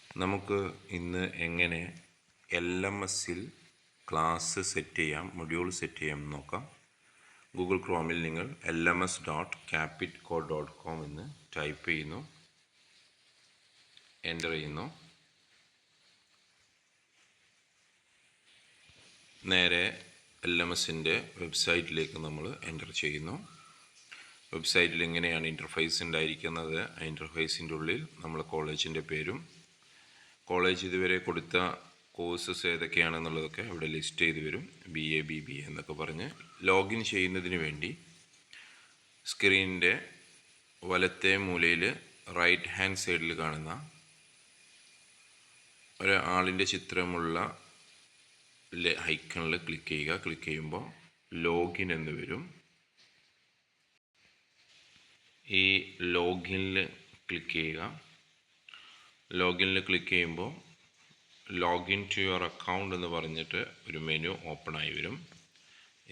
നമുക്ക് ഇന്ന് എങ്ങനെ LMSൽ ക്ലാസ് സെറ്റ് ചെയ്യാം, മൊഡ്യൂൾ സെറ്റ് ചെയ്യാം എന്ന് നോക്കാം. ഗൂഗിൾ ക്രോമിൽ നിങ്ങൾ lms.capitcode.com എന്ന് ടൈപ്പ് ചെയ്യുന്നു, എൻ്റർ ചെയ്യുന്നു. നേരെ LMSൻ്റെ വെബ്സൈറ്റിലേക്ക് നമ്മൾ എൻ്റർ ചെയ്യുന്നു. വെബ്സൈറ്റിൽ എങ്ങനെയാണ് ഇൻ്റർഫേസ് ഉണ്ടായിരിക്കുന്നത്. ആ ഇൻ്റർഫേസിൻ്റെ ഉള്ളിൽ നമ്മൾ കോളേജിൻ്റെ പേരും കോളേജ് ഇതുവരെ കൊടുത്ത കോഴ്സസ് ഏതൊക്കെയാണെന്നുള്ളതൊക്കെ അവിടെ ലിസ്റ്റ് ചെയ്ത് വരും. BA BBA എന്നൊക്കെ പറഞ്ഞ് ലോഗിൻ ചെയ്യുന്നതിന് വേണ്ടി സ്ക്രീനിൻ്റെ വലത്തെ മൂലയിൽ റൈറ്റ് ഹാൻഡ് സൈഡിൽ കാണുന്ന ഒരാളിൻ്റെ ചിത്രമുള്ള ഐക്കണിൽ ക്ലിക്ക് ചെയ്യുക. ക്ലിക്ക് ചെയ്യുമ്പോൾ ലോഗിൻ എന്ന് വരും. ഈ ലോഗിനിൽ ക്ലിക്ക് ചെയ്യുക. ലോഗിനിൽ ക്ലിക്ക് ചെയ്യുമ്പോൾ ലോഗിൻ ടു യുവർ അക്കൗണ്ട് എന്ന് പറഞ്ഞിട്ട് ഒരു മെനു ഓപ്പണായി വരും.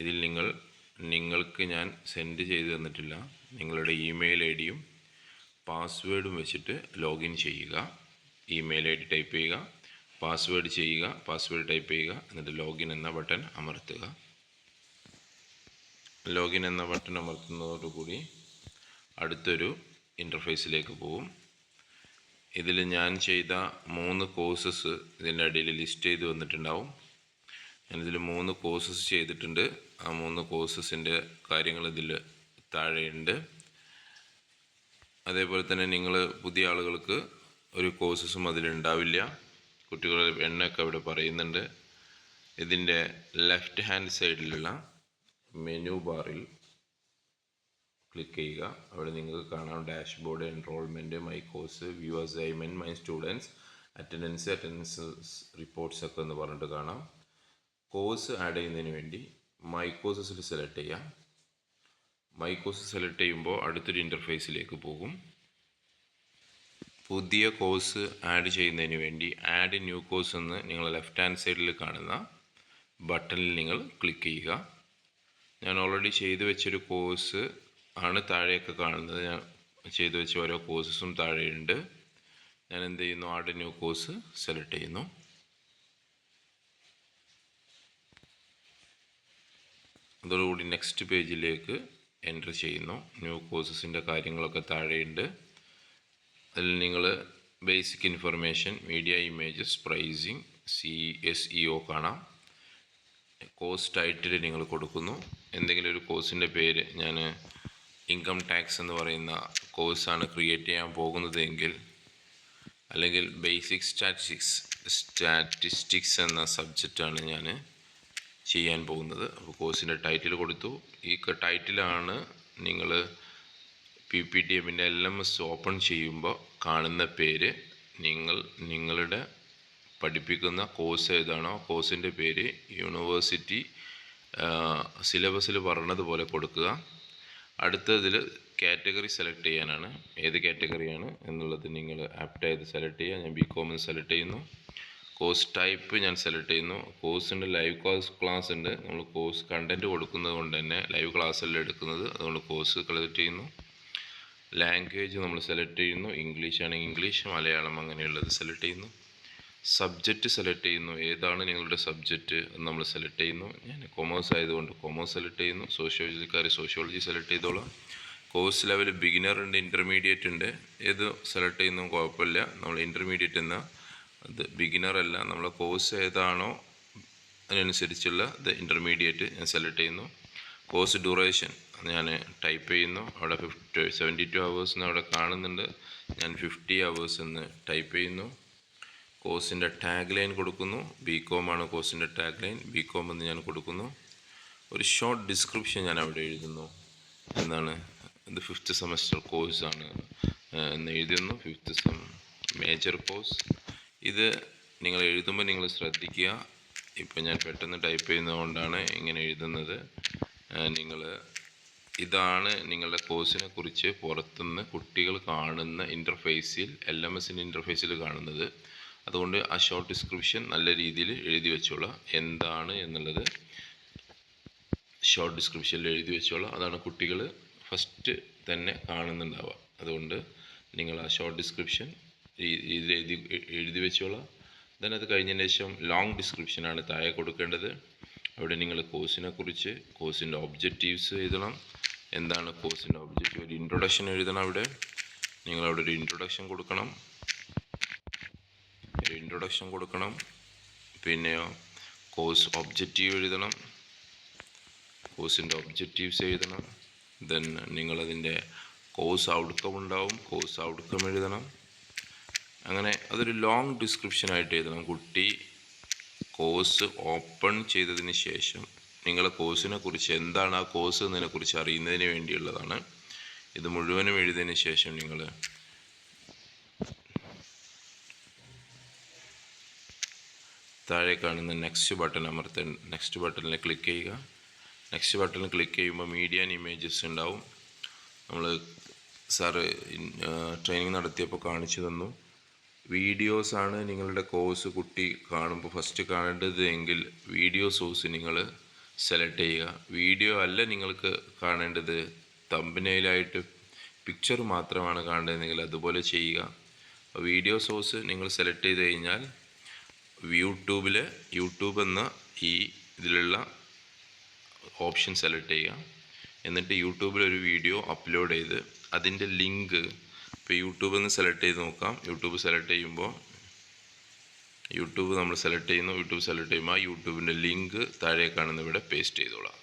ഇതിൽ നിങ്ങൾക്ക് ഞാൻ സെൻഡ് ചെയ്ത് തന്നിട്ടില്ല, നിങ്ങളുടെ ഇമെയിൽ ID-യും പാസ്വേഡും വെച്ചിട്ട് ലോഗിൻ ചെയ്യുക. ഇമെയിൽ ID ടൈപ്പ് ചെയ്യുക, പാസ്വേഡ് ചെയ്യുക, പാസ്വേഡ് ടൈപ്പ് ചെയ്യുക, എന്നിട്ട് ലോഗിൻ എന്ന ബട്ടൺ അമർത്തുക. ലോഗിൻ എന്ന ബട്ടൺ അമർത്തുന്നതോടുകൂടി അടുത്തൊരു ഇൻ്റർഫേസിലേക്ക് പോകും. ഇതിൽ ഞാൻ ചെയ്ത 3 കോഴ്സസ് ഇതിൻ്റെ അടിയിൽ ലിസ്റ്റ് ചെയ്ത് വന്നിട്ടുണ്ടാവും. ഞാനിതിൽ 3 കോഴ്സസ് ചെയ്തിട്ടുണ്ട്. ആ 3 കോഴ്സസിൻ്റെ കാര്യങ്ങൾ ഇതിൽ താഴെയുണ്ട്. അതേപോലെ തന്നെ നിങ്ങൾ പുതിയ ആളുകൾക്ക് ഒരു കോഴ്സസും അതിലുണ്ടാവില്ല. കുട്ടികളുടെ എണ്ണമൊക്കെ അവിടെ പറയുന്നുണ്ട്. ഇതിൻ്റെ ലെഫ്റ്റ് ഹാൻഡ് സൈഡിലുള്ള മെനു ബാറിൽ ക്ലിക്ക് ചെയ്യുക. അവിടെ നിങ്ങൾക്ക് കാണാം dashboard, enrolment, my course, view assignment, my students, attendance reports ഒക്കെ എന്ന് പറഞ്ഞിട്ട് കാണാം. കോഴ്സ് ആഡ് ചെയ്യുന്നതിന് വേണ്ടി മൈ കോഴ്സസിൽ സെലക്ട് ചെയ്യാം. മൈ കോഴ്സ് സെലക്ട് ചെയ്യുമ്പോൾ അടുത്തൊരു ഇൻ്റർഫേസിലേക്ക് പോകും. പുതിയ കോഴ്സ് ആഡ് ചെയ്യുന്നതിന് വേണ്ടി ആഡ് ന്യൂ കോഴ്സ് എന്ന് നിങ്ങൾ ലെഫ്റ്റ് ഹാൻഡ് സൈഡിൽ കാണുന്ന ബട്ടണിൽ നിങ്ങൾ ക്ലിക്ക് ചെയ്യുക. ഞാൻ ഓൾറെഡി ചെയ്തു വെച്ചൊരു കോഴ്സ് ആണ് താഴെയൊക്കെ കാണുന്നത്. ഞാൻ ചെയ്തു വെച്ച ഓരോ കോഴ്സസും താഴെയുണ്ട്. ഞാൻ എന്ത് ചെയ്യുന്നു, ആഡ് ന്യൂ കോഴ്സ് സെലക്ട് ചെയ്യുന്നു. അതോടുകൂടി നെക്സ്റ്റ് പേജിലേക്ക് എൻ്റർ ചെയ്യുന്നു. ന്യൂ കോഴ്സസിൻ്റെ കാര്യങ്ങളൊക്കെ താഴെയുണ്ട്. അതിൽ നിങ്ങൾ basic information, media, images, pricing, SEO കാണാം. കോഴ്സ് ടൈറ്റിൽ നിങ്ങൾ കൊടുക്കുന്നു. എന്തെങ്കിലും ഒരു കോഴ്സിൻ്റെ പേര്, ഞാൻ ഇൻകം ടാക്സ് എന്ന് പറയുന്ന കോഴ്സാണ് ക്രിയേറ്റ് ചെയ്യാൻ പോകുന്നത് എങ്കിൽ, അല്ലെങ്കിൽ ബേസിക് സ്റ്റാറ്റിസ്റ്റിക്സ് എന്ന സബ്ജക്റ്റാണ് ഞാൻ ചെയ്യാൻ പോകുന്നത്. അപ്പോൾ കോഴ്സിൻ്റെ ടൈറ്റിൽ കൊടുത്തു. ഈ ടൈറ്റിലാണ് നിങ്ങൾ PPTMൻ്റെ LMS ഓപ്പൺ ചെയ്യുമ്പോൾ കാണുന്ന പേര്. നിങ്ങളുടെ പഠിപ്പിക്കുന്ന കോഴ്സ് ഏതാണോ കോഴ്സിൻ്റെ പേര് യൂണിവേഴ്സിറ്റി സിലബസിൽ പറഞ്ഞതുപോലെ കൊടുക്കുക. അടുത്തതിൽ കാറ്റഗറി സെലക്ട് ചെയ്യാനാണ്. ഏത് കാറ്റഗറിയാണ് എന്നുള്ളത് നിങ്ങൾ ആപ്റ്റായത് സെലക്ട് ചെയ്യുക. ഞാൻ BCom സെലക്ട് ചെയ്യുന്നു. കോഴ്സ് ടൈപ്പ് ഞാൻ സെലക്ട് ചെയ്യുന്നു. കോഴ്സിൻ്റെ ലൈവ് ക്ലാസ് ഉണ്ട്. നമ്മൾ കോഴ്സ് കണ്ടൻറ്റ് കൊടുക്കുന്നത് കൊണ്ട് തന്നെ ലൈവ് ക്ലാസ്സെല്ലാം എടുക്കുന്നത്, അതുകൊണ്ട് കോഴ്സ് സെലക്ട് ചെയ്യുന്നു. ലാംഗ്വേജ് നമ്മൾ സെലക്ട് ചെയ്യുന്നു. ഇംഗ്ലീഷ് ആണെങ്കിൽ ഇംഗ്ലീഷ്, മലയാളം അങ്ങനെയുള്ളത് സെലക്ട് ചെയ്യുന്നു. സബ്ജക്റ്റ് സെലക്ട് ചെയ്യുന്നു. ഏതാണ് നിങ്ങളുടെ സബ്ജക്റ്റ് എന്ന് നമ്മൾ സെലക്ട് ചെയ്യുന്നു. ഞാൻ കൊമേഴ്സ് ആയതുകൊണ്ട് കൊമേഴ്സ് സെലക്ട് ചെയ്യുന്നു. സോഷ്യോളജിക്കാർ സോഷ്യോളജി സെലക്ട് ചെയ്തോളാം. കോഴ്സ് ലെവൽ ബിഗിനർ ഉണ്ട്, ഇൻ്റർമീഡിയറ്റ് ഉണ്ട്. ഏത് സെലക്ട് ചെയ്യുന്നു കുഴപ്പമില്ല. നമ്മൾ ഇൻ്റർമീഡിയറ്റ് എന്ന അത് ബിഗിനർ അല്ല, നമ്മളെ കോഴ്സ് ഏതാണോ അതിനനുസരിച്ചുള്ള ഇൻ്റർമീഡിയറ്റ് ഞാൻ സെലക്ട് ചെയ്യുന്നു. കോഴ്സ് ഡ്യൂറേഷൻ ഞാൻ ടൈപ്പ് ചെയ്യുന്നു. അവിടെ 72 hours എന്ന് അവിടെ കാണുന്നുണ്ട്. ഞാൻ 50 hours എന്ന് ടൈപ്പ് ചെയ്യുന്നു. കോഴ്സിൻ്റെ ടാഗ് ലൈൻ കൊടുക്കുന്നു. BCom ആണ് കോഴ്സിൻ്റെ ടാഗ് ലൈൻ. BCom എന്ന് ഞാൻ കൊടുക്കുന്നു. ഒരു ഷോർട്ട് ഡിസ്ക്രിപ്ഷൻ ഞാൻ അവിടെ എഴുതുന്നു. എന്താണ് ഇത്, 5th സെമസ്റ്റർ കോഴ്സാണ് എന്ന് എഴുതുന്നു. 5th major course. ഇത് നിങ്ങൾ എഴുതുമ്പോൾ നിങ്ങൾ ശ്രദ്ധിക്കുക. ഇപ്പോൾ ഞാൻ പെട്ടെന്ന് ടൈപ്പ് ചെയ്യുന്നതുകൊണ്ടാണ് ഇങ്ങനെ എഴുതുന്നത്. ഇതാണ് നിങ്ങളുടെ കോഴ്സിനെ കുറിച്ച് പുറത്തുനിന്ന് കുട്ടികൾ കാണുന്ന ഇൻ്റർഫേസിൽ, LMSൻ്റെ ഇൻ്റർഫേസിൽ കാണുന്നത്. അതുകൊണ്ട് ആ ഷോർട്ട് ഡിസ്ക്രിപ്ഷൻ നല്ല രീതിയിൽ എഴുതി വെച്ചോളാം. എന്താണ് എന്നുള്ളത് ഷോർട്ട് ഡിസ്ക്രിപ്ഷനിൽ എഴുതി വെച്ചോളാം. അതാണ് കുട്ടികൾ ഫസ്റ്റ് തന്നെ കാണുന്നുണ്ടാവുക. അതുകൊണ്ട് നിങ്ങൾ ആ ഷോർട്ട് ഡിസ്ക്രിപ്ഷൻ ഇതിൽ എഴുതി വെച്ചോളാം. ദെൻ അത് കഴിഞ്ഞതിന് ശേഷം ലോങ് ഡിസ്ക്രിപ്ഷനാണ് താഴെ കൊടുക്കേണ്ടത്. അവിടെ നിങ്ങൾ കോഴ്സിനെ കുറിച്ച്, കോഴ്സിൻ്റെ ഒബ്ജക്റ്റീവ്സ് എഴുതണം. എന്താണ് കോഴ്സിൻ്റെ ഒബ്ജക്റ്റീവ്? ഒരു ഇൻട്രൊഡക്ഷൻ എഴുതണം. അവിടെ നിങ്ങളവിടെ ഒരു ഇൻട്രൊഡക്ഷൻ കൊടുക്കണം. പിന്നെയോ കോഴ്സ് ഒബ്ജക്റ്റീവ് എഴുതണം, കോഴ്സിൻ്റെ ഒബ്ജക്റ്റീവ്സ് എഴുതണം. ദെൻ നിങ്ങളതിൻ്റെ കോഴ്സ് ഔട്ട്കം ഉണ്ടാവും, കോഴ്സ് ഔട്ട്കം എഴുതണം. അങ്ങനെ അതൊരു ലോങ് ഡിസ്ക്രിപ്ഷനായിട്ട് എഴുതണം. കുട്ടി കോഴ്സ് ഓപ്പൺ ചെയ്തതിന് ശേഷം നിങ്ങളെ കോഴ്സിനെ കുറിച്ച്, എന്താണ് ആ കോഴ്സ് എന്നതിനെക്കുറിച്ച് അറിയുന്നതിന് വേണ്ടിയുള്ളതാണ്. ഇത് മുഴുവനും എഴുതിയതിന് ശേഷം നിങ്ങൾ താഴെ കാണുന്ന നെക്സ്റ്റ് ബട്ടൺ അമർത്താൻ, നെക്സ്റ്റ് ബട്ടണിൽ ക്ലിക്ക് ചെയ്യുക. നെക്സ്റ്റ് ബട്ടണിൽ ക്ലിക്ക് ചെയ്യുമ്പോൾ മീഡിയ ആൻഡ് ഇമേജസ് ഉണ്ടാവും. നമ്മൾ സാറ് ട്രെയിനിങ് നടത്തിയപ്പോൾ കാണിച്ചു തന്നു. വീഡിയോസാണ് നിങ്ങളുടെ കോഴ്സ് കുട്ടി കാണുമ്പോൾ ഫസ്റ്റ് കാണേണ്ടത് എങ്കിൽ വീഡിയോ സോഴ്സ് നിങ്ങൾ സെലക്ട് ചെയ്യുക. വീഡിയോ അല്ല നിങ്ങൾക്ക് കാണേണ്ടത്, തമ്പനെയിലായിട്ട് പിക്ചർ മാത്രമാണ് കാണേണ്ടതെങ്കിൽ അതുപോലെ ചെയ്യുക. വീഡിയോ സോഴ്സ് നിങ്ങൾ സെലക്ട് ചെയ്ത് കഴിഞ്ഞാൽ യൂട്യൂബ് എന്ന ഈ ഇതിലുള്ള ഓപ്ഷൻ സെലക്ട് ചെയ്യുക. എന്നിട്ട് യൂട്യൂബിൽ ഒരു വീഡിയോ അപ്ലോഡ് ചെയ്ത് അതിൻ്റെ ലിങ്ക്, ഇപ്പോൾ യൂട്യൂബിൽ നിന്ന് സെലക്ട് ചെയ്ത് നോക്കാം. യൂട്യൂബ് സെലക്ട് ചെയ്യുമ്പോൾ നമ്മൾ സെലക്ട് ചെയ്യുന്നു. യൂട്യൂബ് സെലക്ട് ചെയ്യുമ്പോൾ ആ യൂട്യൂബിൻ്റെ ലിങ്ക് താഴെ കാണുന്ന ഇവിടെ പേസ്റ്റ് ചെയ്തോളാം.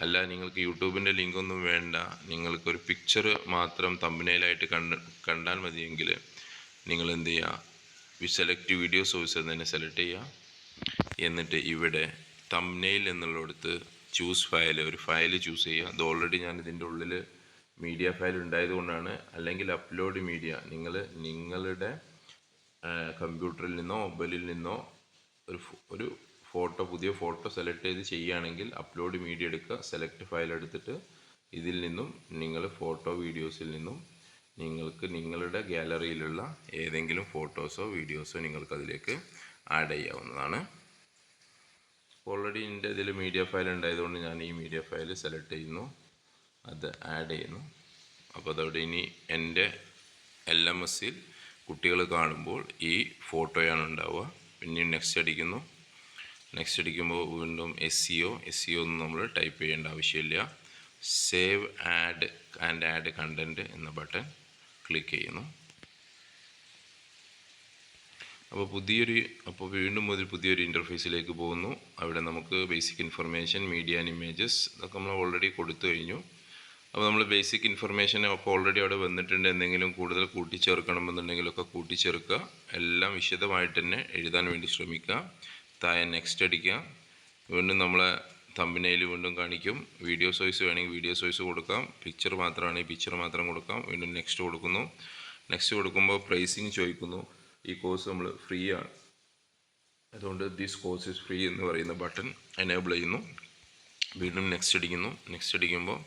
അല്ല, നിങ്ങൾക്ക് യൂട്യൂബിൻ്റെ ലിങ്കൊന്നും വേണ്ട, നിങ്ങൾക്കൊരു പിക്ചർ മാത്രം തമ്പനെയിലായിട്ട് കണ്ടാൽ മതിയെങ്കിൽ നിങ്ങൾ എന്ത് ചെയ്യുക, സെലക്ട് വീഡിയോ സോഴ്സ് തന്നെ സെലക്ട് ചെയ്യുക. എന്നിട്ട് ഇവിടെ തമ്പനെയിൽ എന്നുള്ളിടത്ത് ചൂസ് ഫയൽ, ഒരു ഫയൽ ചൂസ് ചെയ്യുക. അത് ഓൾറെഡി ഞാൻ ഇതിൻ്റെ ഉള്ളിൽ മീഡിയ ഫയൽ ഉണ്ടായത് കൊണ്ടാണ്. അല്ലെങ്കിൽ അപ്ലോഡ് മീഡിയ, നിങ്ങളുടെ കമ്പ്യൂട്ടറിൽ നിന്നോ മൊബൈലിൽ നിന്നോ ഒരു പുതിയ ഫോട്ടോ സെലക്ട് ചെയ്ത് ചെയ്യുകയാണെങ്കിൽ അപ്ലോഡ് മീഡിയ എടുക്കുക. സെലക്ട് ഫയൽ എടുത്തിട്ട് ഇതിൽ നിന്നും നിങ്ങൾ ഫോട്ടോ വീഡിയോസിൽ നിന്നും നിങ്ങൾക്ക് നിങ്ങളുടെ ഗാലറിയിലുള്ള ഏതെങ്കിലും ഫോട്ടോസോ വീഡിയോസോ നിങ്ങൾക്ക് അതിലേക്ക് ആഡ് ചെയ്യാവുന്നതാണ്. ഓൾറെഡി എൻ്റെ ഇതിൽ മീഡിയ ഫയൽ ഉണ്ടായതുകൊണ്ട് ഞാൻ ഈ മീഡിയ ഫയൽ സെലക്ട് ചെയ്യുന്നു, അത് ആഡ് ചെയ്യുന്നു. അപ്പോൾ അതവിടെ ഇനി എൻ്റെ LMSൽ കുട്ടികൾ കാണുമ്പോൾ ഈ ഫോട്ടോയാണ് ഉണ്ടാവുക. പിന്നെ നെക്സ്റ്റ് അടിക്കുന്നു. നെക്സ്റ്റ് അടിക്കുമ്പോൾ വീണ്ടും SEO ഒന്നും നമ്മൾ ടൈപ്പ് ചെയ്യേണ്ട ആവശ്യമില്ല. സേവ് ആഡ് കണ്ടൻറ്റ് എന്ന ബട്ടൺ ക്ലിക്ക് ചെയ്യുന്നു. അപ്പോൾ വീണ്ടും പുതിയൊരു ഇൻ്റർഫേസിലേക്ക് പോകുന്നു. അവിടെ നമുക്ക് basic information, media and images ഇതൊക്കെ നമ്മൾ ഓൾറെഡി കൊടുത്തു കഴിഞ്ഞു. അപ്പോൾ നമ്മൾ ബേസിക് ഇൻഫർമേഷൻ അപ്പോൾ ഓൾറെഡി അവിടെ വന്നിട്ടുണ്ട്. എന്തെങ്കിലും കൂടുതൽ കൂട്ടിച്ചേർക്കണമെന്നുണ്ടെങ്കിലൊക്കെ കൂട്ടിച്ചേർക്കുക. എല്ലാം വിശദമായിട്ട് തന്നെ എഴുതാൻ വേണ്ടി ശ്രമിക്കുക. താഴെ നെക്സ്റ്റ് അടിക്കുക. വീണ്ടും നമ്മളെ തമ്പനെയിൽ വീണ്ടും കാണിക്കും. വീഡിയോ സോഴ്സ് വേണമെങ്കിൽ വീഡിയോ സോഴ്സ് കൊടുക്കാം. പിക്ചർ മാത്രമാണെങ്കിൽ പിക്ചർ മാത്രം കൊടുക്കാം. വീണ്ടും നെക്സ്റ്റ് കൊടുക്കുന്നു. നെക്സ്റ്റ് കൊടുക്കുമ്പോൾ പ്രൈസിങ് ചോദിക്കുന്നു. ഈ കോഴ്സ് നമ്മൾ ഫ്രീ ആണ്, അതുകൊണ്ട് ദിസ് കോഴ്സ് ഈസ് ഫ്രീ എന്ന് പറയുന്ന ബട്ടൺ എനേബിൾ ചെയ്യുന്നു. വീണ്ടും നെക്സ്റ്റ് അടിക്കുന്നു. നെക്സ്റ്റ് അടിക്കുമ്പോൾ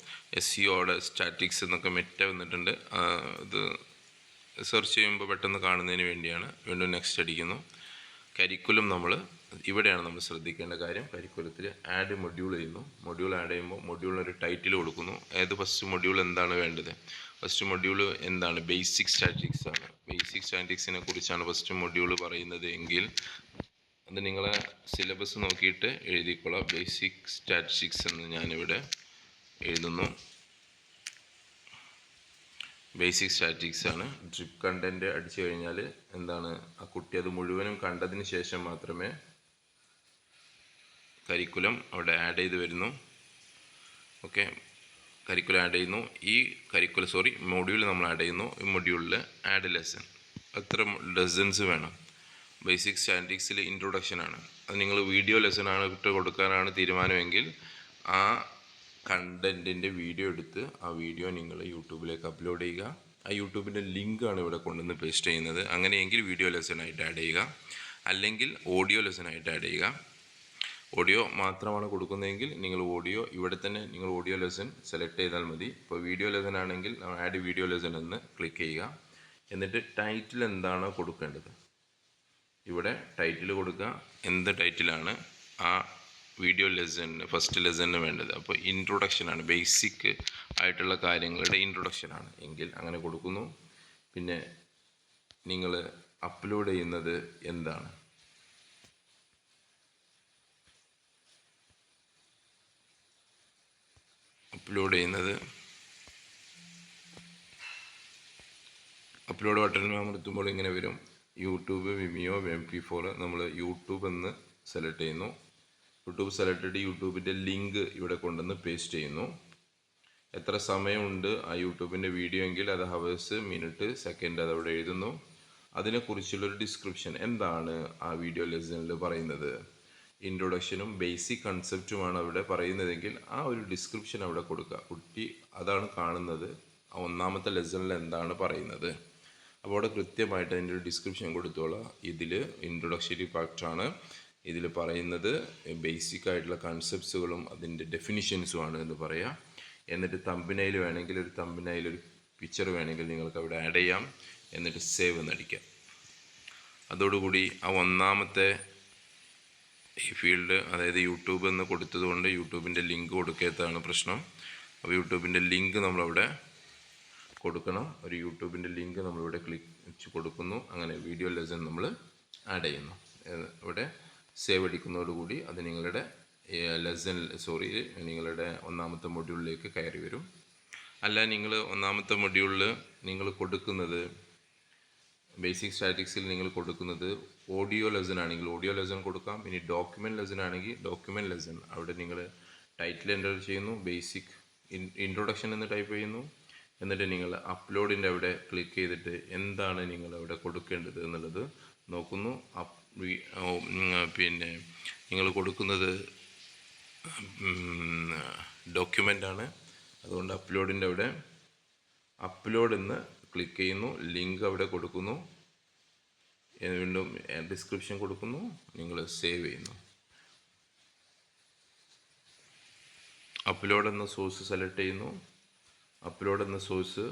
SEOയുടെ സ്റ്റാറ്റിക്സ് എന്നൊക്കെ വന്നിട്ടുണ്ട്. ഇത് സെർച്ച് ചെയ്യുമ്പോൾ പെട്ടെന്ന് കാണുന്നതിന് വേണ്ടിയാണ്. വീണ്ടും നെക്സ്റ്റ് അടിക്കുന്നു. കരിക്കുലം ഇവിടെയാണ് നമ്മൾ ശ്രദ്ധിക്കേണ്ട കാര്യം. കരിക്കുലത്തിൽ ആഡ് മൊഡ്യൂൾ ചെയ്യുന്നു. മൊഡ്യൂൾ ആഡ് ചെയ്യുമ്പോൾ മൊഡ്യൂളിനൊരു ടൈറ്റിൽ കൊടുക്കുന്നു. ഫസ്റ്റ് മൊഡ്യൂൾ എന്താണ് വേണ്ടത്? ഫസ്റ്റ് മൊഡ്യൂൾ എന്താണ്? ബേസിക് സ്റ്റാറ്റിക്സ് ആണ്. ബേസിക് സ്റ്റാറ്റിക്സിനെ കുറിച്ചാണ് ഫസ്റ്റ് മൊഡ്യൂൾ പറയുന്നത് എങ്കിൽ അത് നിങ്ങളെ സിലബസ് നോക്കിയിട്ട് എഴുതിക്കൊള്ളാം. ബേസിക് സ്റ്റാറ്റിസ്റ്റിക്സ് എന്ന് ഞാനിവിടെ എഴുതുന്നു. ബേസിക് സ്റ്റാറ്റിക്സ് ആണ്. ഡ്രിപ്പ് കണ്ടൻറ്റ് അടിച്ചു കഴിഞ്ഞാൽ എന്താണ്, ആ കുട്ടി അത് മുഴുവനും കണ്ടതിന് ശേഷം മാത്രമേ കരിക്കുലം അവിടെ ആഡ് ചെയ്ത് വരുന്നു. ഓക്കെ, കരിക്കുലം ആഡ് ചെയ്യുന്നു. ഈ മൊഡ്യൂൾ നമ്മൾ ആഡ് ചെയ്യുന്നു. ഈ മൊഡ്യൂളിൽ ആഡ് ലെസൺ, എത്ര ലെസൺസ് വേണം? ബേസിക് സ്റ്റാറ്റിക്സിൽ ഇൻട്രൊഡക്ഷനാണ്. അത് നിങ്ങൾ വീഡിയോ ലെസണാണ് കൊടുക്കാനാണ് തീരുമാനമെങ്കിൽ ആ കണ്ടൻറ്റിൻ്റെ വീഡിയോ എടുത്ത് ആ വീഡിയോ നിങ്ങൾ യൂട്യൂബിലേക്ക് അപ്ലോഡ് ചെയ്യുക. ആ യൂട്യൂബിൻ്റെ ലിങ്കാണ് ഇവിടെ കൊണ്ടുവന്ന് പേസ്റ്റ് ചെയ്യുന്നത്. അങ്ങനെയെങ്കിൽ വീഡിയോ ലെസണായിട്ട് ആഡ് ചെയ്യുക, അല്ലെങ്കിൽ ഓഡിയോ ലെസണായിട്ട് ആഡ് ചെയ്യുക. ഓഡിയോ മാത്രമാണ് കൊടുക്കുന്നതെങ്കിൽ നിങ്ങൾ ഇവിടെ തന്നെ നിങ്ങൾ ഓഡിയോ ലെസൺ സെലക്ട് ചെയ്താൽ മതി. ഇപ്പോൾ വീഡിയോ ലെസൺ ആണെങ്കിൽ ആഡ് വീഡിയോ ലെസൺ എന്ന് ക്ലിക്ക് ചെയ്യുക. എന്നിട്ട് ടൈറ്റിൽ എന്താണോ കൊടുക്കേണ്ടത് ഇവിടെ ടൈറ്റിൽ കൊടുക്കുക. എന്ത് ടൈറ്റിലാണ് ആ വീഡിയോ ലെസണിന്, ഫസ്റ്റ് ലെസണിന് വേണ്ടത്? അപ്പോൾ ഇൻട്രൊഡക്ഷനാണ്, ബേസിക് ആയിട്ടുള്ള കാര്യങ്ങളുടെ ഇൻട്രൊഡക്ഷനാണ് എങ്കിൽ അങ്ങനെ കൊടുക്കുന്നു. പിന്നെ നിങ്ങൾ അപ്ലോഡ് ചെയ്യുന്നത് എന്താണ്? അപ്ലോഡ് ബട്ടൺ അമർത്തുമ്പോൾ ഇങ്ങനെ വരും. YouTube, Vimeo, MP4. നമ്മൾ യൂട്യൂബ് എന്ന് സെലക്ട് ചെയ്യുന്നു. യൂട്യൂബ് സെലക്ട് ചെയ്ത് യൂട്യൂബിൻ്റെ ലിങ്ക് ഇവിടെ കൊണ്ടുവന്ന് പേസ്റ്റ് ചെയ്യുന്നു. എത്ര സമയമുണ്ട് ആ യൂട്യൂബിൻ്റെ വീഡിയോ എങ്കിൽ അത് ഹവേഴ്സ്, മിനിറ്റ്, സെക്കൻഡ് അതവിടെ എഴുതുന്നു. അതിനെക്കുറിച്ചുള്ളൊരു ഡിസ്ക്രിപ്ഷൻ എന്താണ് ആ വീഡിയോ ലെസണിൽ പറയുന്നത്, ഇൻട്രൊഡക്ഷനും ബേസിക് കൺസെപ്റ്റുമാണ് അവിടെ പറയുന്നതെങ്കിൽ ആ ഒരു ഡിസ്ക്രിപ്ഷൻ അവിടെ കൊടുക്കുക. കുട്ടി അതാണ് കാണുന്നത്, ആ ഒന്നാമത്തെ ലെസണിൽ എന്താണ് പറയുന്നത്. അപ്പോൾ അവിടെ കൃത്യമായിട്ട് അതിൻ്റെ ഒരു ഡിസ്ക്രിപ്ഷൻ കൊടുത്തോളാം. ഇതിൽ ഇൻട്രൊഡക്ഷറി പാർട്ടാണ്. ഇതിൽ പറയുന്നത് ബേസിക് ആയിട്ടുള്ള കൺസെപ്റ്റ്സുകളും അതിൻ്റെ ഡെഫിനിഷൻസുമാണ് എന്ന് പറയാം. എന്നിട്ട് തമ്പനയിൽ വേണമെങ്കിൽ ഒരു തമ്പനയിൽ ഒരു പിക്ചർ വേണമെങ്കിൽ നിങ്ങൾക്ക് അവിടെ ആഡ് ചെയ്യാം. എന്നിട്ട് സേവ് എന്നടിക്കാം. അതോടുകൂടി ആ ഒന്നാമത്തെ ഈ ഫീൽഡ്, അതായത് യൂട്യൂബ് എന്ന് കൊടുത്തതുകൊണ്ട് യൂട്യൂബിൻ്റെ ലിങ്ക് കൊടുക്കാത്തതാണ് പ്രശ്നം. അപ്പോൾ യൂട്യൂബിൻ്റെ ലിങ്ക് നമ്മളവിടെ കൊടുക്കണം. ഒരു യൂട്യൂബിൻ്റെ ലിങ്ക് നമ്മളിവിടെ ക്ലിക്ക് കൊടുക്കുന്നു. അങ്ങനെ വീഡിയോ ലെസൺ നമ്മൾ ആഡ് ചെയ്യുന്നു. ഇവിടെ സേവ് അടിക്കുന്നതോടുകൂടി അത് നിങ്ങളുടെ നിങ്ങളുടെ ഒന്നാമത്തെ മൊഡ്യൂളിലേക്ക് കയറി വരും. അല്ല, നിങ്ങൾ ഒന്നാമത്തെ മൊഡ്യൂളിൽ നിങ്ങൾ കൊടുക്കുന്നത് ബേസിക് സ്റ്റാറ്റിക്സിൽ നിങ്ങൾ കൊടുക്കുന്നത് ഓഡിയോ ലെസൺ ആണെങ്കിൽ ഓഡിയോ ലെസൺ കൊടുക്കാം. ഇനി ഡോക്യുമെൻറ്റ് ലെസൺ ആണെങ്കിൽ ഡോക്യുമെൻറ്റ് ലെസൺ അവിടെ നിങ്ങൾ ടൈറ്റിൽ എൻ്റർ ചെയ്യുന്നു, ബേസിക് ഇൻട്രൊഡക്ഷൻ എന്ന് ടൈപ്പ് ചെയ്യുന്നു. എന്നിട്ട് നിങ്ങൾ അപ്ലോഡിൻ്റെ അവിടെ ക്ലിക്ക് ചെയ്തിട്ട് എന്താണ് നിങ്ങൾ അവിടെ കൊടുക്കേണ്ടത് എന്നുള്ളത് നോക്കുന്നു. പിന്നെ നിങ്ങൾ കൊടുക്കുന്നത് ഡോക്യുമെൻ്റാണ്. അതുകൊണ്ട് അപ്ലോഡിൻ്റെ അവിടെ അപ്ലോഡ് എന്ന് ക്ലിക്ക് ചെയ്യുന്നു, ലിങ്ക് അവിടെ കൊടുക്കുന്നു, വീണ്ടും ഡിസ്ക്രിപ്ഷൻ കൊടുക്കുന്നു, നിങ്ങൾ സേവ് ചെയ്യുന്നു. അപ്ലോഡ് എന്ന സോഴ്സ് സെലക്ട് ചെയ്യുന്നു. അപ്ലോഡ് എന്ന സോഴ്സ്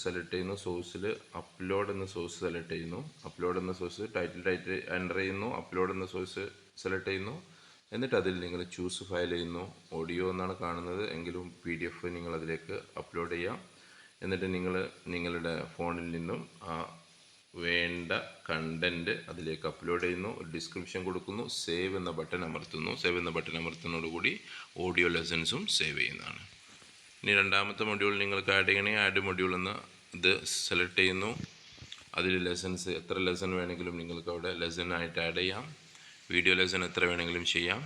സെലക്ട് ചെയ്യുന്നു. സോഴ്സിൽ അപ്ലോഡ് എന്ന സോഴ്സ് സെലക്ട് ചെയ്യുന്നു. അപ്ലോഡ് എന്ന സോഴ്സ് ടൈറ്റിൽ എൻ്റർ ചെയ്യുന്നു. അപ്ലോഡ് എന്ന സോഴ്സ് സെലക്ട് ചെയ്യുന്നു. എന്നിട്ട് അതിൽ നിങ്ങൾ ചൂസ് ഫയൽ ചെയ്യുന്നു. ഓഡിയോ എന്നാണ് കാണുന്നത് എങ്കിലും PDF നിങ്ങൾ അതിലേക്ക് അപ്ലോഡ് ചെയ്യാം. എന്നിട്ട് നിങ്ങൾ നിങ്ങളുടെ ഫോണിൽ നിന്നും ആ വേണ്ട കണ്ടൻറ്റ് അതിലേക്ക് അപ്ലോഡ് ചെയ്യുന്നു, ഡിസ്ക്രിപ്ഷൻ കൊടുക്കുന്നു, സേവ് എന്ന ബട്ടൺ അമർത്തുന്നു. സേവ് എന്ന ബട്ടൺ അമർത്തുന്നതോടുകൂടി ഓഡിയോ ലെസൺസും സേവ് ചെയ്യുന്നതാണ്. ഇനി രണ്ടാമത്തെ മൊഡ്യൂൾ നിങ്ങൾക്ക് ആഡ് ചെയ്യണേ ആഡ് മൊഡ്യൂൾ എന്ന് ഇത് സെലക്ട് ചെയ്യുന്നു. അതിൽ ലെസൺസ് എത്ര ലെസൺ വേണമെങ്കിലും നിങ്ങൾക്ക് അവിടെ ലെസണായിട്ട് ആഡ് ചെയ്യാം. വീഡിയോ ലെസൺ എത്ര വേണമെങ്കിലും ചെയ്യാം.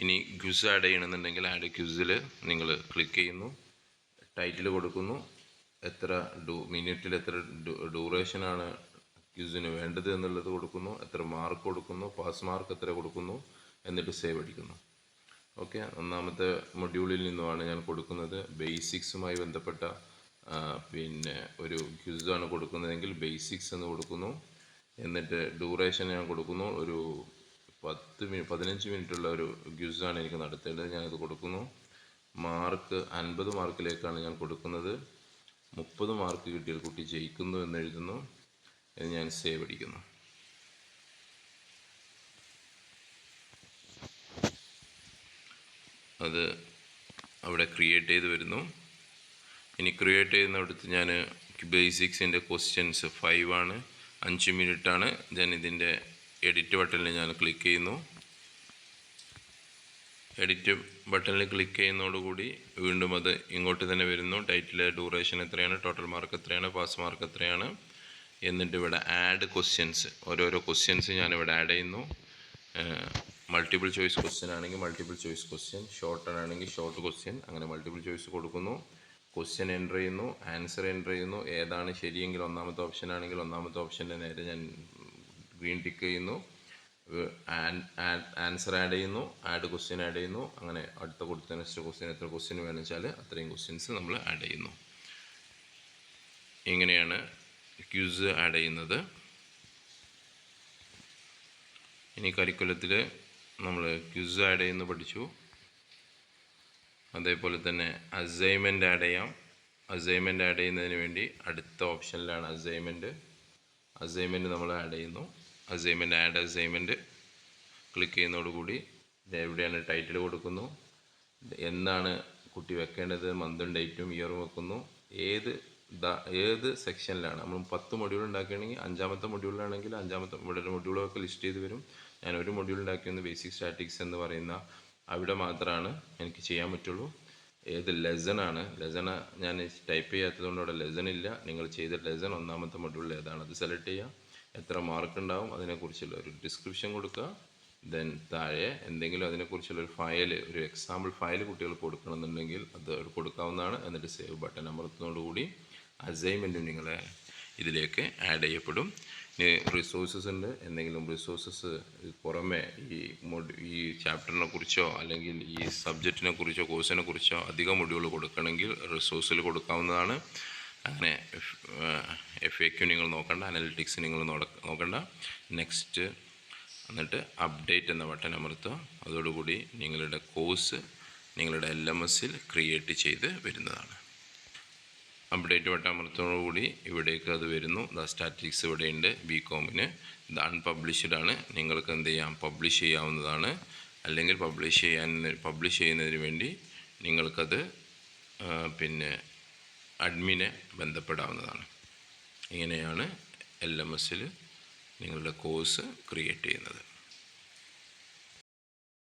ഇനി ക്വിസ് ആഡ് ചെയ്യണമെന്നുണ്ടെങ്കിൽ ആഡ് ക്വിസിൽ നിങ്ങൾ ക്ലിക്ക് ചെയ്യുന്നു, ടൈറ്റിൽ കൊടുക്കുന്നു, എത്ര മിനിറ്റിൽ എത്ര ഡ്യൂറേഷനാണ് ക്വിസിന് വേണ്ടത് എന്നുള്ളത് കൊടുക്കുന്നു, എത്ര മാർക്ക് കൊടുക്കുന്നു, പാസ് മാർക്ക് എത്ര കൊടുക്കുന്നു, എന്നിട്ട് സേവ് അടിക്കുന്നു. ഓക്കെ, ഒന്നാമത്തെ മൊഡ്യൂളിൽ നിന്നുമാണ് ഞാൻ കൊടുക്കുന്നത്. ബേസിക്സുമായി ബന്ധപ്പെട്ട പിന്നെ ഒരു ക്വിസാണ് കൊടുക്കുന്നതെങ്കിൽ ബേസിക്സ് എന്ന് കൊടുക്കുന്നു. എന്നിട്ട് ഡ്യൂറേഷൻ ഞാൻ കൊടുക്കുന്നു, ഒരു 15 മിനിറ്റുള്ള ഒരു ക്വിസാണ് എനിക്ക് നടത്തേണ്ടത്, ഞാനത് കൊടുക്കുന്നു. മാർക്ക് 50 മാർക്കിലേക്കാണ് ഞാൻ കൊടുക്കുന്നത്. 30 മാർക്ക് കിട്ടിയാൽ കുട്ടി ജയിക്കുന്നു എന്ന് എഴുതുന്നു. ഇത് ഞാൻ സേവ് അടിക്കുന്നു. അത് അവിടെ ക്രിയേറ്റ് ചെയ്ത് വരുന്നു. ഇനി ക്രിയേറ്റ് ചെയ്യുന്നിടത്ത് ഞാൻ ബേസിക്സിൻ്റെ ക്വസ്റ്റ്യൻസ് 5 ആണ്, 5 മിനിറ്റാണ്. ദെൻ ഇതിൻ്റെ എഡിറ്റ് ബട്ടണിൽ ഞാൻ ക്ലിക്ക് ചെയ്യുന്നു. എഡിറ്റ് ബട്ടണിൽ ക്ലിക്ക് ചെയ്യുന്നതോടുകൂടി വീണ്ടും അത് ഇങ്ങോട്ട് തന്നെ വരുന്നു. ടൈറ്റിൽ, ഡ്യൂറേഷൻ എത്രയാണ്, ടോട്ടൽ മാർക്ക് എത്രയാണ്, പാസ് മാർക്ക് എത്രയാണ്. എന്നിട്ട് ഇവിടെ ആഡ് ക്വസ്റ്റ്യൻസ്, ഓരോരോ ക്വസ്റ്റ്യൻസ് ഞാനിവിടെ ആഡ് ചെയ്യുന്നു. മൾട്ടിപ്പിൾ ചോയ്സ് ക്വസ്റ്റ്യൻ ആണെങ്കിൽ മൾട്ടിപ്പിൾ ചോയ്സ് ക്വസ്റ്റ്യൻ, ഷോർട്ട് ആണെങ്കിൽ ഷോർട്ട് ക്വസ്റ്റ്യൻ, അങ്ങനെ മൾട്ടിപ്പിൾ ചോയ്സ് കൊടുക്കുന്നു. ക്വസ്റ്റ്യൻ എൻ്റർ ചെയ്യുന്നു, ആൻസർ എൻ്റർ ചെയ്യുന്നു. ഏതാണ് ശരിയെങ്കിൽ ഒന്നാമത്തെ ഓപ്ഷൻ ആണെങ്കിൽ ഒന്നാമത്തെ ഓപ്ഷൻ്റെ നേരെ ഞാൻ ഗ്രീൻ ടിക്ക് ചെയ്യുന്നു. ആൻസർ ആഡ് ചെയ്യുന്നു, ആഡ് ക്വസ്റ്റ്യൻ ആഡ് ചെയ്യുന്നു. അങ്ങനെ അടുത്ത കൊടുത്ത നെക്സ്റ്റ് ക്വസ്റ്റ്യൻ എത്ര ക്വസ്റ്റ്യൻ വേണമെന്ന് വെച്ചാൽ അത്രയും ക്വസ്റ്റ്യൻസ് നമ്മൾ ആഡ് ചെയ്യുന്നു. ഇങ്ങനെയാണ് ക്വിസ് ആഡ് ചെയ്യുന്നത്. ഇനി കരിക്കുലത്തിൽ നമ്മൾ ക്വിസ് ആഡ് ചെയ്യുന്ന പഠിച്ചു. അതേപോലെ തന്നെ അസൈൻമെൻറ്റ് ആഡ് ചെയ്യാം. അസൈൻമെൻറ്റ് ആഡ് ചെയ്യുന്നതിന് വേണ്ടി അടുത്ത ഓപ്ഷനിലാണ് അസൈൻമെൻറ്റ് നമ്മൾ ആഡ് ചെയ്യുന്നു. ആഡ് അസൈൻമെൻറ്റ് ക്ലിക്ക് ചെയ്യുന്നതോടുകൂടി എവിടെയാണ് ടൈറ്റിൽ കൊടുക്കുന്നു, എന്നാണ് കുട്ടി വെക്കേണ്ടത്, മന്തും ഡേറ്റും ഇയറും വെക്കുന്നു. ഏത് സെക്ഷനിലാണ് നമ്മൾ 10 മൊഡ്യൂൾ ഉണ്ടാക്കുകയാണെങ്കിൽ 5ാമത്തെ മൊഡ്യൂളിലാണെങ്കിൽ 5ാമത്തെ മൊഡ്യൂളൊക്കെ ലിസ്റ്റ് ചെയ്ത് വരും. ഞാൻ ഒരു മൊഡ്യൂൾ ഉണ്ടാക്കിയെന്ന് ബേസിക് സ്റ്റാറ്റിക്സ് എന്ന് പറയുന്ന അവിടെ മാത്രമാണ് എനിക്ക് ചെയ്യാൻ പറ്റുള്ളൂ. ഏത് ലെസണാണ് ഞാൻ ടൈപ്പ് ചെയ്യാത്തതുകൊണ്ട് അവിടെ ലെസൺ ഇല്ല. നിങ്ങൾ ചെയ്ത ലെസൺ 1ാമത്തെ മൊഡ്യൂളിൽ ഏതാണ് അത് സെലക്ട് ചെയ്യുക. എത്ര മാർക്ക് ഉണ്ടാവും അതിനെക്കുറിച്ചുള്ള ഒരു ഡിസ്ക്രിപ്ഷൻ കൊടുക്കുക. ദെൻ താഴെ എന്തെങ്കിലും അതിനെക്കുറിച്ചുള്ളൊരു ഒരു എക്സാമ്പിൾ ഫയൽ കുട്ടികൾക്ക് കൊടുക്കണമെന്നുണ്ടെങ്കിൽ അത് കൊടുക്കാവുന്നതാണ്. എന്നിട്ട് സേവ് ബട്ടൺ അമർത്തുന്നതോടുകൂടി അസൈൻമെൻറ്റും നിങ്ങളെ ഇതിലേക്ക് ആഡ് ചെയ്യപ്പെടും. ഇനി റിസോഴ്സസ് ഉണ്ട്. എന്തെങ്കിലും റിസോഴ്സസ് പുറമെ ഈ ചാപ്റ്ററിനെ കുറിച്ചോ അല്ലെങ്കിൽ ഈ സബ്ജക്റ്റിനെ കുറിച്ചോ കോഴ്സിനെ കുറിച്ചോ അധികം മൊഡ്യൂൾ കൊടുക്കണമെങ്കിൽ റിസോഴ്സിൽ കൊടുക്കാവുന്നതാണ്. അങ്ങനെ FAQ നിങ്ങൾ നോക്കണ്ട, അനലിറ്റിക്സ് നിങ്ങൾ നോക്കണ്ട. നെക്സ്റ്റ് എന്നിട്ട് അപ്ഡേറ്റ് എന്ന ബട്ടൺ അമർത്തുക. അതോടുകൂടി നിങ്ങളുടെ കോഴ്സ് നിങ്ങളുടെ LMSൽ ക്രിയേറ്റ് ചെയ്ത് വരുന്നതാണ്. അപ്ഡേറ്റ് ബട്ടൺ അമർത്തുന്നതോടുകൂടി ഇവിടേക്ക് അത് വരുന്നു. സ്റ്റാറ്റിക്സ് ഇവിടെയുണ്ട്. BComന് ഇത് അൺപബ്ലിഷ്ഡ് ആണ്. നിങ്ങൾക്ക് എന്ത് ചെയ്യാം, പബ്ലിഷ് ചെയ്യാവുന്നതാണ്. അല്ലെങ്കിൽ പബ്ലിഷ് ചെയ്യുന്നതിന് വേണ്ടി നിങ്ങൾക്കത് അഡ്മിനെ ബന്ധപ്പെടാവുന്നതാണ്. ഇങ്ങനെയാണ് LMSൽ നിങ്ങളുടെ കോഴ്സ് ക്രിയേറ്റ് ചെയ്യുന്നത്.